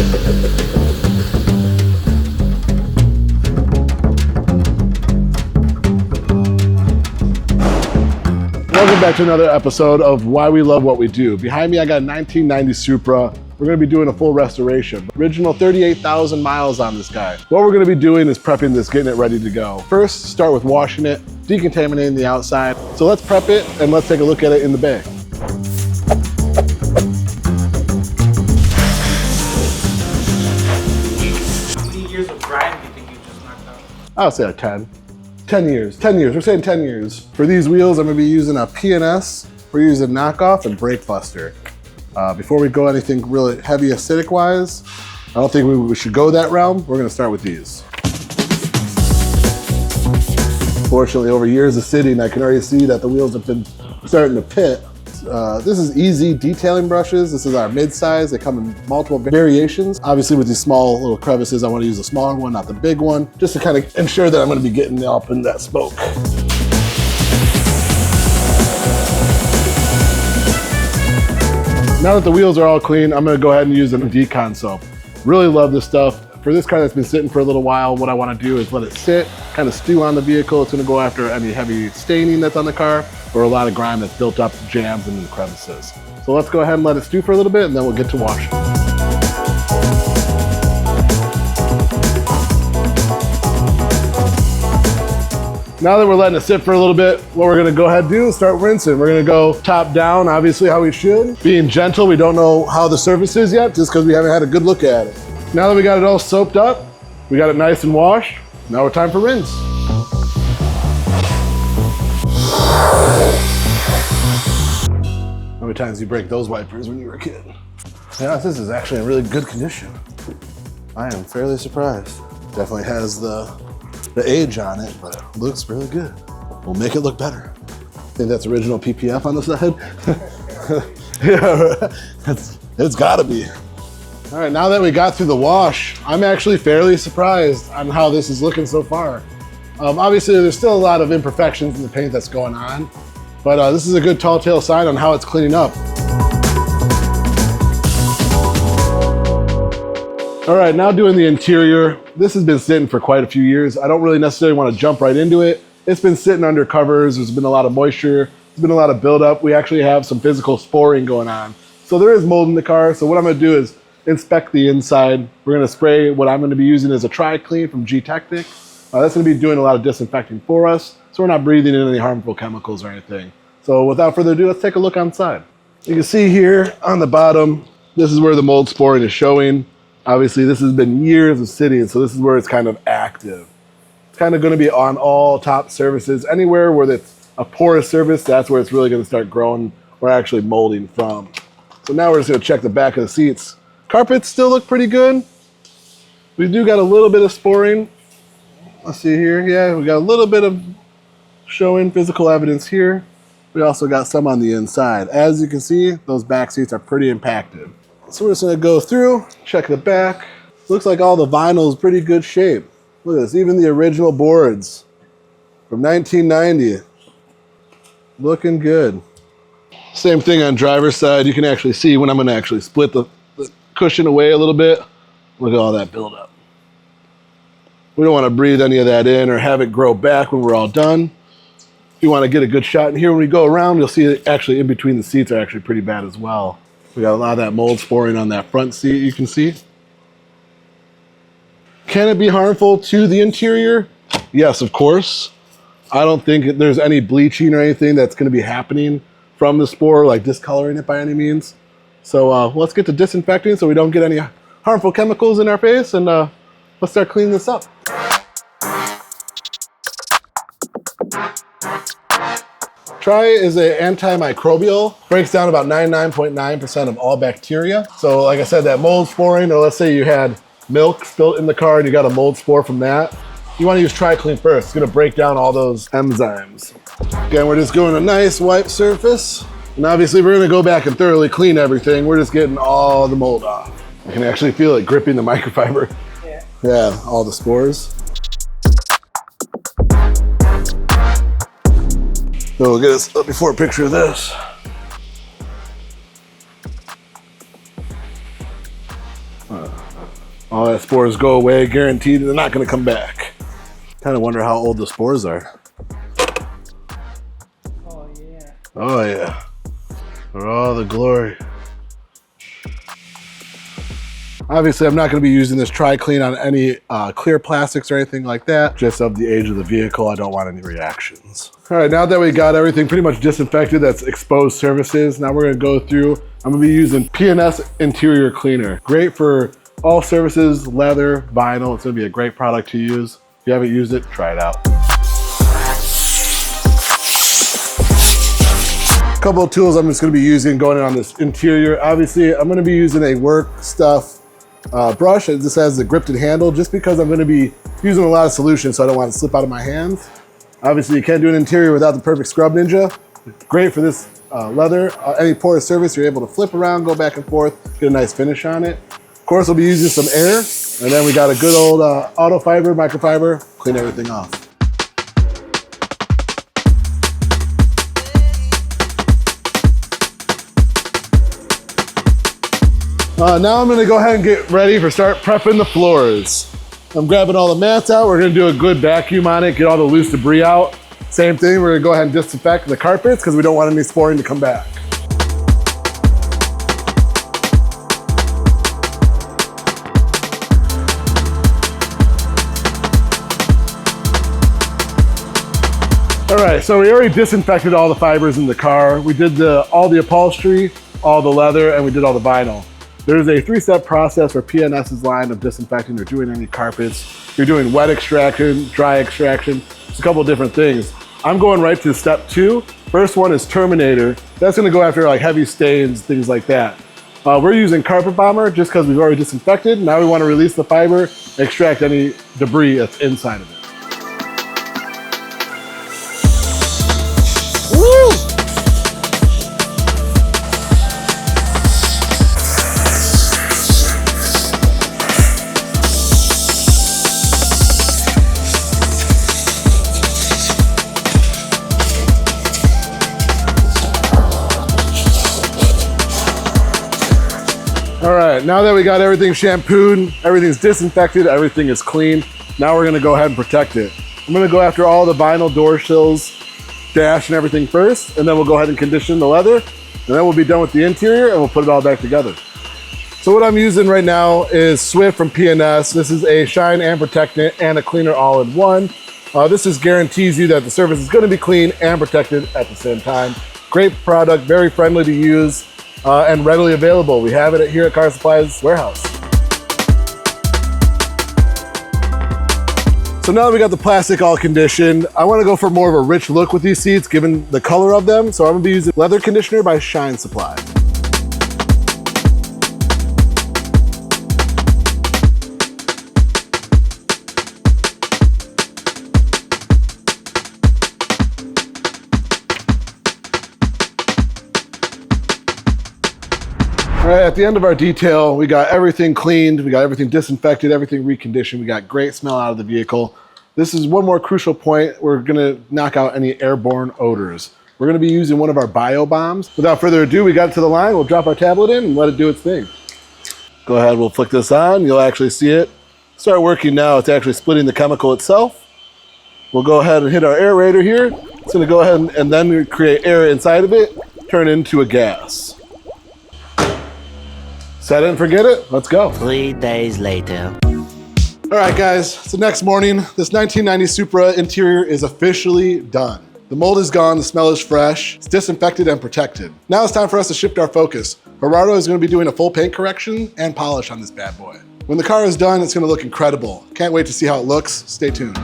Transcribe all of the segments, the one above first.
Welcome back to another episode of Why We Love What We Do. Behind me, I got a 1990 Supra. We're gonna be doing a full restoration. Original 38,000 miles on this guy. What we're gonna be doing is prepping this, getting it ready to go. First, start with washing it, decontaminating the outside. So let's prep it and let's take a look at it in the bay. How many years of grime do you think you just knocked out? I'll say 10. 10 years, 10 years, we're saying 10 years. For these wheels, I'm gonna be using a P&S. We're using knockoff and brake buster. Before we go anything really heavy acidic wise, I don't think we should go that route. We're gonna start with these. Fortunately, over years of sitting, I can already see that the wheels have been starting to pit. This is easy detailing brushes. This is our mid-size. They come in multiple variations. Obviously with these small little crevices, I want to use a smaller one, not the big one, just to kind of ensure that I'm going to be getting up in that smoke. Now that the wheels are all clean, I'm going to go ahead and use a Decon soap. Really love this stuff. For this car that's been sitting for a little while, what I want to do is let it sit, kind of stew on the vehicle. It's going to go after any heavy staining that's on the car or a lot of grime that's built up, jams into the crevices. So let's go ahead and let it stew for a little bit and then we'll get to washing. Now that we're letting it sit for a little bit, what we're going to go ahead and do is start rinsing. We're going to go top down, obviously how we should. Being gentle, we don't know how the surface is yet just because we haven't had a good look at it. Now that we got it all soaped up, we got it nice and washed, now we're time for rinse. How many times did you break those wipers when you were a kid? Yeah, this is actually in really good condition. I am fairly surprised. Definitely has the age on it, but it looks really good. We'll make it look better. I think that's original PPF on the side. Yeah, it's gotta be. All right, now that we got through the wash, I'm actually fairly surprised on how this is looking so far. Obviously, there's still a lot of imperfections in the paint that's going on, but this is a good tall tale sign on how it's cleaning up. All right, now doing the interior. This has been sitting for quite a few years. I don't really necessarily want to jump right into it. It's been sitting under covers. There's been a lot of moisture. There's been a lot of buildup. We actually have some physical sporing going on. So there is mold in the car. So what I'm gonna do is inspect the inside. We're gonna spray what I'm gonna be using is a Tri-Clean from GTechniq. That's gonna be doing a lot of disinfecting for us, so we're not breathing in any harmful chemicals or anything. So without further ado, let's take a look inside. You can see here on the bottom, this is where the mold sporing is showing. Obviously, this has been years of sitting, so this is where it's kind of active. It's kind of gonna be on all top surfaces. Anywhere where it's a porous surface, that's where it's really gonna start growing or actually molding from. So now we're just gonna check the back of the seats. Carpets still look pretty good. We do got a little bit of sporing. Let's see here. Yeah, we got a little bit of showing physical evidence here. We also got some on the inside. As you can see, those back seats are pretty impacted. So we're just gonna go through, check the back. Looks like all the vinyl is pretty good shape. Look at this, even the original boards from 1990. Looking good. Same thing on driver's side. You can actually see when I'm gonna actually split the cushion away a little bit. Look at all that buildup. We don't want to breathe any of that in or have it grow back when we're all done. If you want to get a good shot in here when we go around, you'll see it actually in between the seats are actually pretty bad as well. We got a lot of that mold sporing on that front seat, you can see. Can it be harmful to the interior? Yes, of course. I don't think there's any bleaching or anything that's going to be happening from the spore, like discoloring it by any means. So let's get to disinfecting so we don't get any harmful chemicals in our face, and let's start cleaning this up. Tri is an antimicrobial, breaks down about 99.9% of all bacteria. So like I said, that mold sporing, or let's say you had milk spilt in the car and you got a mold spore from that, you want to use Tri-Clean first. It's going to break down all those enzymes. Again, we're just going a nice wipe surface. And obviously we're gonna go back and thoroughly clean everything. We're just getting all the mold off. You can actually feel it gripping the microfiber. Yeah. Yeah, all the spores. So we'll get a before picture of this. All that spores go away, guaranteed. They're not gonna come back. Kind of wonder how old the spores are. Oh yeah. Oh yeah, for all the glory. Obviously, I'm not gonna be using this Tri-Clean on any clear plastics or anything like that. Just of the age of the vehicle, I don't want any reactions. All right, now that we got everything pretty much disinfected, that's exposed surfaces, now we're gonna go through, I'm gonna be using P&S Interior Cleaner. Great for all surfaces, leather, vinyl. It's gonna be a great product to use. If you haven't used it, try it out. A couple of tools I'm just gonna be using going on this interior. Obviously, I'm gonna be using a work stuff brush. This has the gripted handle just because I'm gonna be using a lot of solution, so I don't want it to slip out of my hands. Obviously, you can't do an interior without the perfect Scrub Ninja. It's great for this leather. Any porous surface, you're able to flip around, go back and forth, get a nice finish on it. Of course, we'll be using some air, and then we got a good old auto fiber, microfiber, clean everything off. Now I'm gonna go ahead and get ready for start prepping the floors. I'm grabbing all the mats out. We're gonna do a good vacuum on it, get all the loose debris out. Same thing, we're gonna go ahead and disinfect the carpets because we don't want any sporing to come back. All right, so we already disinfected all the fibers in the car. We did all the upholstery, all the leather, and we did all the vinyl. There's a 3-step process for P&S's line of disinfecting or doing any carpets. You're doing wet extraction, dry extraction. It's a couple of different things. I'm going right to step 2. First one is Terminator. That's gonna go after like heavy stains, things like that. We're using Carpet Bomber just because we've already disinfected. Now we wanna release the fiber, extract any debris that's inside of it. Woo! All right, now that we got everything shampooed, everything's disinfected, everything is clean, now we're gonna go ahead and protect it. I'm gonna go after all the vinyl door sills, dash and everything first, and then we'll go ahead and condition the leather, and then we'll be done with the interior and we'll put it all back together. So what I'm using right now is Swift from P&S. This is a shine and protectant and a cleaner all in one. This just guarantees you that the surface is gonna be clean and protected at the same time. Great product, very friendly to use, and readily available. We have it here at Car Supply's warehouse. So now that we got the plastic all conditioned, I want to go for more of a rich look with these seats given the color of them. So I'm going to be using leather conditioner by Shine Supply. All right, at the end of our detail, we got everything cleaned, we got everything disinfected, everything reconditioned, we got great smell out of the vehicle. This is one more crucial point. We're gonna knock out any airborne odors. We're gonna be using one of our Biobombs. Without further ado, we got to the line, we'll drop our tablet in and let it do its thing. Go ahead, we'll flick this on, you'll actually see it start working now. It's actually splitting the chemical itself. We'll go ahead and hit our aerator here. It's gonna go ahead and then create air inside of it, turn it into a gas. Set it and forget it, let's go. 3 days later. All right guys, so next morning, this 1990 Supra interior is officially done. The mold is gone, the smell is fresh, it's disinfected and protected. Now it's time for us to shift our focus. Gerardo is gonna be doing a full paint correction and polish on this bad boy. When the car is done, it's gonna look incredible. Can't wait to see how it looks, stay tuned.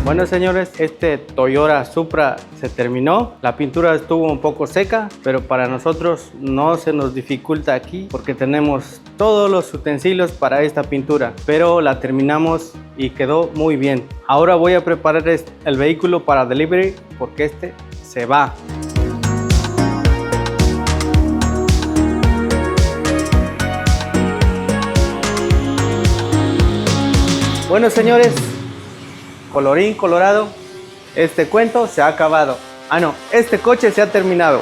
Bueno señores, este Toyota Supra se terminó. La pintura estuvo un poco seca, pero para nosotros no se nos dificulta aquí porque tenemos todos los utensilios para esta pintura, pero la terminamos y quedó muy bien. Ahora voy a preparar el vehículo para delivery porque este se va. Bueno señores, colorín colorado, este cuento se ha acabado. Ah no, este coche se ha terminado.